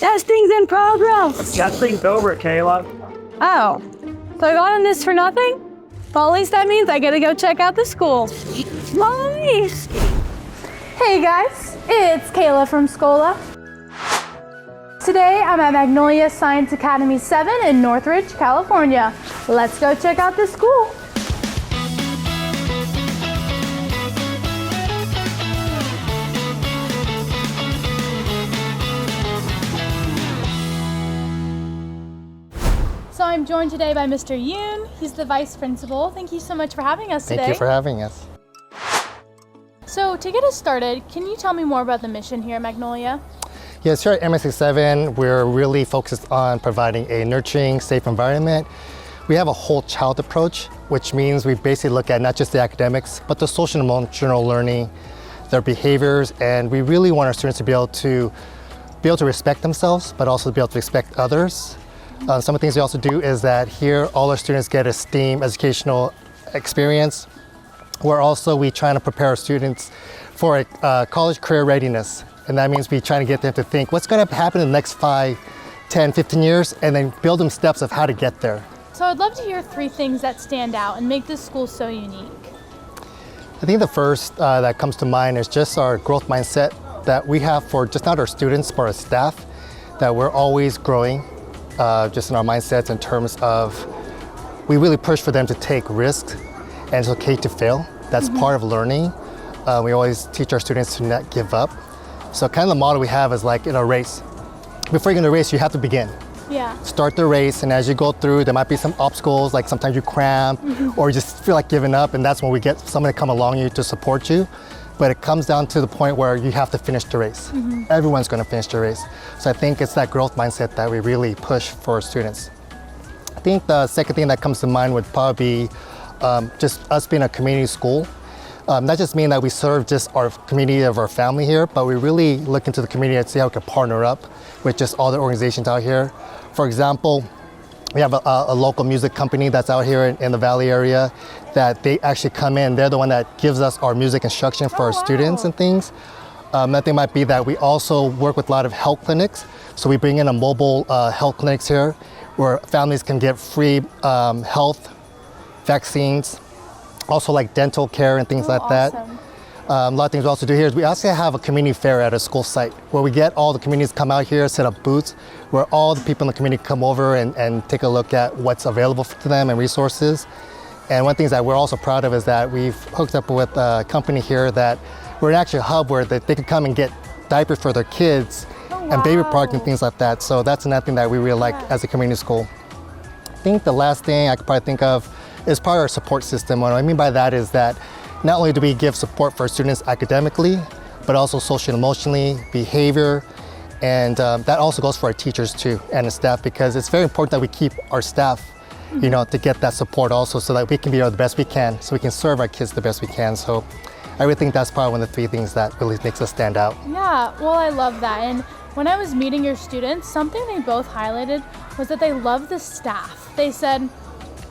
Testing's in progress. Testing's over, Kayla. Oh, so I got on this for nothing? Well, at least that means I gotta go check out the school. Nice. Hey guys, it's Kayla from Scola. Today I'm at Magnolia Science Academy 7 in Northridge, California. Let's go check out the school. So I'm joined today by Mr. Yoon. He's the vice principal. Thank you so much for having us today. Thank you for having us. So to get us started, can you tell me more about the mission here at Magnolia? Yes, here at MSA7, we're really focused on providing a nurturing, safe environment. We have a whole child approach, which means we basically look at not just the academics, but the social and emotional learning, their behaviors, and we really want our students to be able to respect themselves, but also to be able to respect others. Some of the things we also do is that here all our students get a STEAM educational experience, where also we try to prepare our students for a college career readiness. And that means we try to get them to think what's going to happen in the next 5, 10, 15 years, and then build them steps of how to get there. So I'd love to hear 3 things that stand out and make this school so unique. I think the first that comes to mind is just our growth mindset that we have for just not our students, but our staff, that we're always growing just in our mindsets in terms of we really push for them to take risks, and it's okay to fail. That's part of learning. We always teach our students to not give up. So kind of the model we have is like in a race. Before you're going to race, you have to begin. Yeah. Start the race, and as you go through, there might be some obstacles, like sometimes you cramp or you just feel like giving up, and that's when we get someone to come along you to support you. But it comes down to the point where you have to finish the race. Everyone's going to finish the race. So I think it's that growth mindset that we really push for our students. I think the second thing that comes to mind would probably be just us being a community school. Not just mean that we serve just our community of our family here, but we really look into the community and see how we can partner up with just all the organizations out here. For example, we have a local music company that's out here in the Valley area that they actually come in. They're the one that gives us our music instruction for our students and things. Another thing might be that we also work with a lot of health clinics. So we bring in a mobile health clinics here where families can get free health, vaccines, also like dental care and things like that. A lot of things we also do here is we also have a community fair at a school site where we get all the communities come out here, set up booths, where all the people in the community come over and take a look at what's available to them and resources. And one of the things that we're also proud of is that we've hooked up with a company here that we're actually a hub where they can come and get diapers for their kids and baby products and things like that. So that's another thing that we really like as a community school. I think the last thing I could probably think of is part of our support system. What I mean by that is that not only do we give support for our students academically, but also socially and emotionally, behavior, and that also goes for our teachers too and the staff, because it's very important that we keep our staff, you know, to get that support also so that we can be the best we can, so we can serve our kids the best we can. So I really think that's probably one of the 3 things that really makes us stand out. Yeah, well, I love that. And when I was meeting your students, something they both highlighted was that they love the staff. They said,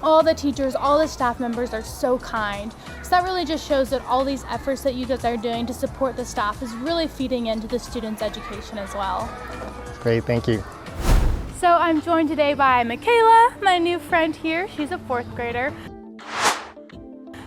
all the teachers, all the staff members are so kind. So that really just shows that all these efforts that you guys are doing to support the staff is really feeding into the students' education as well. Great, thank you. So I'm joined today by Mykala, my new friend here. She's a 4th grader.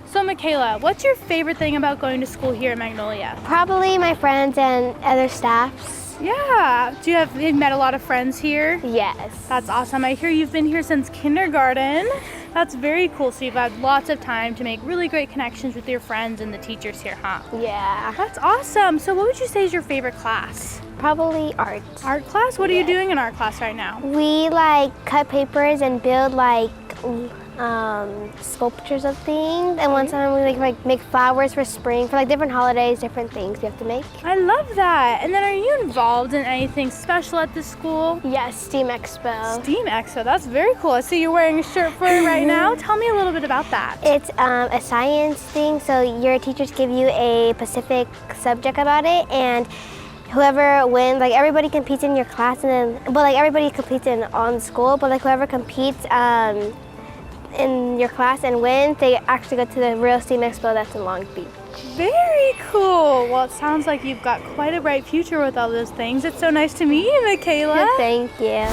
So Mykala, what's your favorite thing about going to school here at Magnolia? Probably my friends and other staffs. Yeah. You've met a lot of friends here? Yes. That's awesome. I hear you've been here since kindergarten. That's very cool. So you've had lots of time to make really great connections with your friends and the teachers here, huh? Yeah. That's awesome. So what would you say is your favorite class? Probably art. Art class? What are you doing in art class right now? We cut papers and build sculptures of things, and one time we make flowers for spring, for different holidays, different things we have to make. I love that. And then are you involved in anything special at this school? Yes, STEAM Expo. STEAM Expo, that's very cool. I see you're wearing a shirt for it right now. Tell me a little bit about that. It's a science thing, so your teachers give you a specific subject about it, and whoever wins, everybody competes in your class, and then, everybody competes on school, but whoever competes in your class and wins, they actually go to the real STEAM Expo that's in Long Beach. Very cool. Well, it sounds like you've got quite a bright future with all those things. It's so nice to meet you, Mykala. Thank you.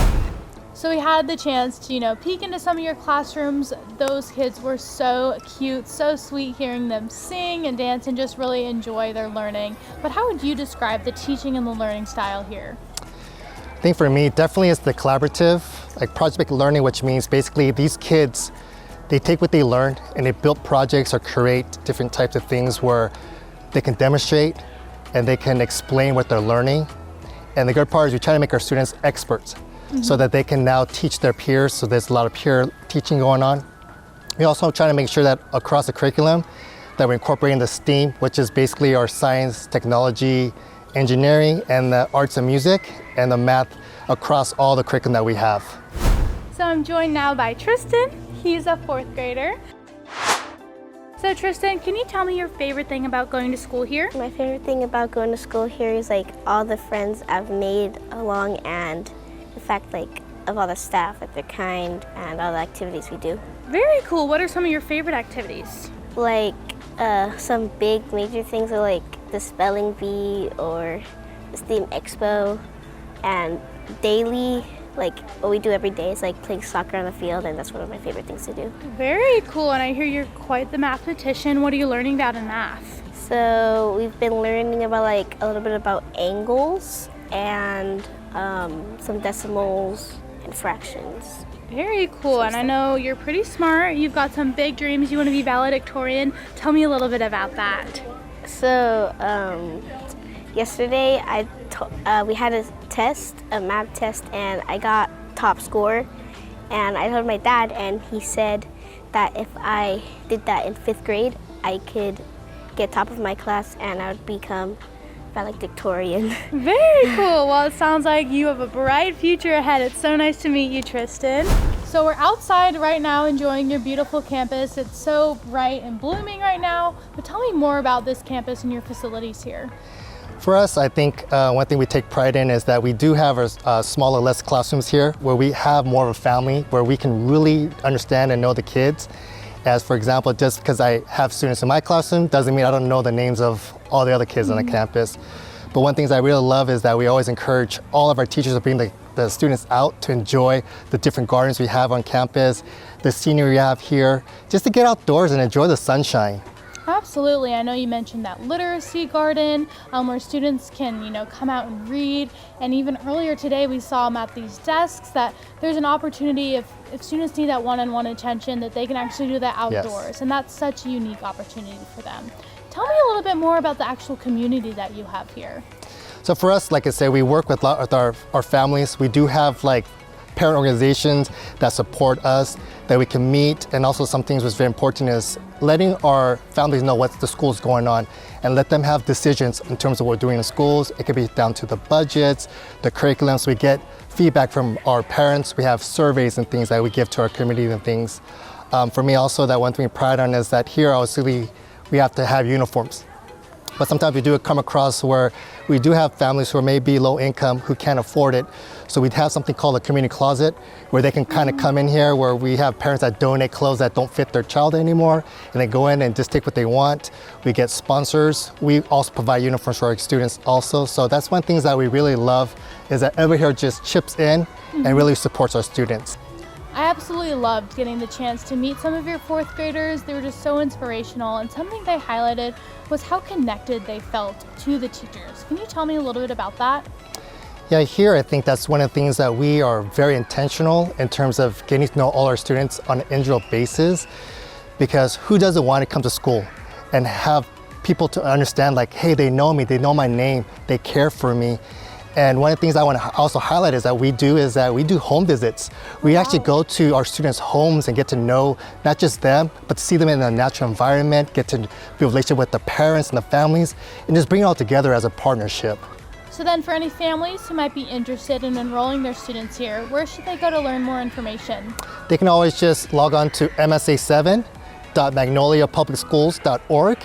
So we had the chance to, peek into some of your classrooms. Those kids were so cute, so sweet, hearing them sing and dance and just really enjoy their learning. But how would you describe the teaching and the learning style here? I think for me, definitely it's the collaborative, like project-based learning, which means basically these kids, they take what they learned and they build projects or create different types of things where they can demonstrate and they can explain what they're learning. And the good part is we try to make our students experts so that they can now teach their peers. So there's a lot of peer teaching going on. We also try to make sure that across the curriculum that we're incorporating the STEAM, which is basically our science, technology, engineering, and the arts and music, and the math across all the curriculum that we have. So I'm joined now by Tristan. He's a 4th grader. So Tristan, can you tell me your favorite thing about going to school here? My favorite thing about going to school here is like all the friends I've made along, and the fact like of all the staff, like they're kind, and all the activities we do. Very cool. What are some of your favorite activities? Like some big major things are like the spelling bee or the STEAM Expo, and daily, like what we do every day is like playing soccer on the field, and that's one of my favorite things to do. Very cool. And I hear you're quite the mathematician. What are you learning about in math? So we've been learning about like a little bit about angles and some decimals and fractions. Very cool. And I know you're pretty smart. You've got some big dreams. You want to be valedictorian. Tell me a little bit about that. So yesterday we had a test, a math test, and I got top score. And I told my dad, and he said that if I did that in 5th grade, I could get top of my class and I would become valedictorian. Very cool. Well, it sounds like you have a bright future ahead. It's so nice to meet you, Tristan. So we're outside right now enjoying your beautiful campus. It's so bright and blooming right now. But tell me more about this campus and your facilities here. For us, I think one thing we take pride in is that we do have our smaller, less classrooms here where we have more of a family, where we can really understand and know the kids. As for example, just because I have students in my classroom doesn't mean I don't know the names of all the other kids on the campus. But one thing I really love is that we always encourage all of our teachers to bring the students out to enjoy the different gardens we have on campus, the scenery we have here, just to get outdoors and enjoy the sunshine. Absolutely. I know you mentioned that literacy garden where students can, come out and read. And even earlier today, we saw them at these desks that there's an opportunity if students need that one-on-one attention that they can actually do that outdoors. Yes. And that's such a unique opportunity for them. Tell me a little bit more about the actual community that you have here. So for us, like I said, we work with our families. We do have like parent organizations that support us, that we can meet, and also some things that's very important is letting our families know what the school's going on and let them have decisions in terms of what we're doing in schools. It could be down to the budgets, the curriculums. We get feedback from our parents. We have surveys and things that we give to our community and things. For me also, that one thing we pride on is that here obviously we have to have uniforms. But sometimes we do come across where we do have families who are maybe low income who can't afford it. So we'd have something called a community closet where they can kind of come in here, where we have parents that donate clothes that don't fit their child anymore, and they go in and just take what they want. We get sponsors. We also provide uniforms for our students also. So that's one thing that we really love, is that everyone here just chips in and really supports our students. I absolutely loved getting the chance to meet some of your 4th graders. They were just so inspirational, and something they highlighted was how connected they felt to the teachers. Can you tell me a little bit about that? Yeah, here I think that's one of the things that we are very intentional in terms of getting to know all our students on an individual basis, because who doesn't want to come to school and have people to understand like, hey, they know me, they know my name, they care for me. And one of the things I want to also highlight is that we do home visits. We actually go to our students' homes and get to know not just them, but to see them in a natural environment, get to build a relationship with the parents and the families, and just bring it all together as a partnership. So then for any families who might be interested in enrolling their students here, where should they go to learn more information? They can always just log on to MSA7.magnoliapublicschools.org,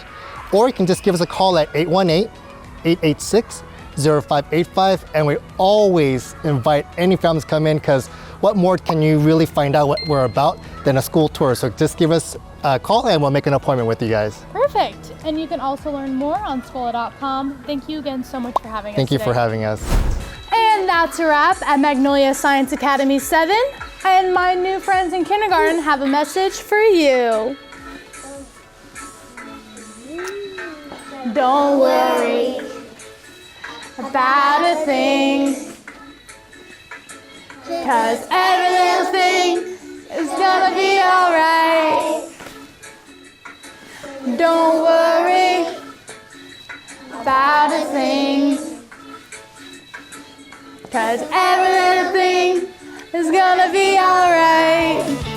or you can just give us a call at 818-886-0585, and we always invite any families to come in, because what more can you really find out what we're about than a school tour? So just give us a call and we'll make an appointment with you guys. Perfect. And you can also learn more on Scola.com. Thank you again so much for having us Thank you today. for having us. And that's a wrap at Magnolia Science Academy 7. And my new friends in kindergarten have a message for you. Don't worry about a thing, 'cause every little thing is gonna be alright. Don't worry about a thing, 'cause every little thing is gonna be alright.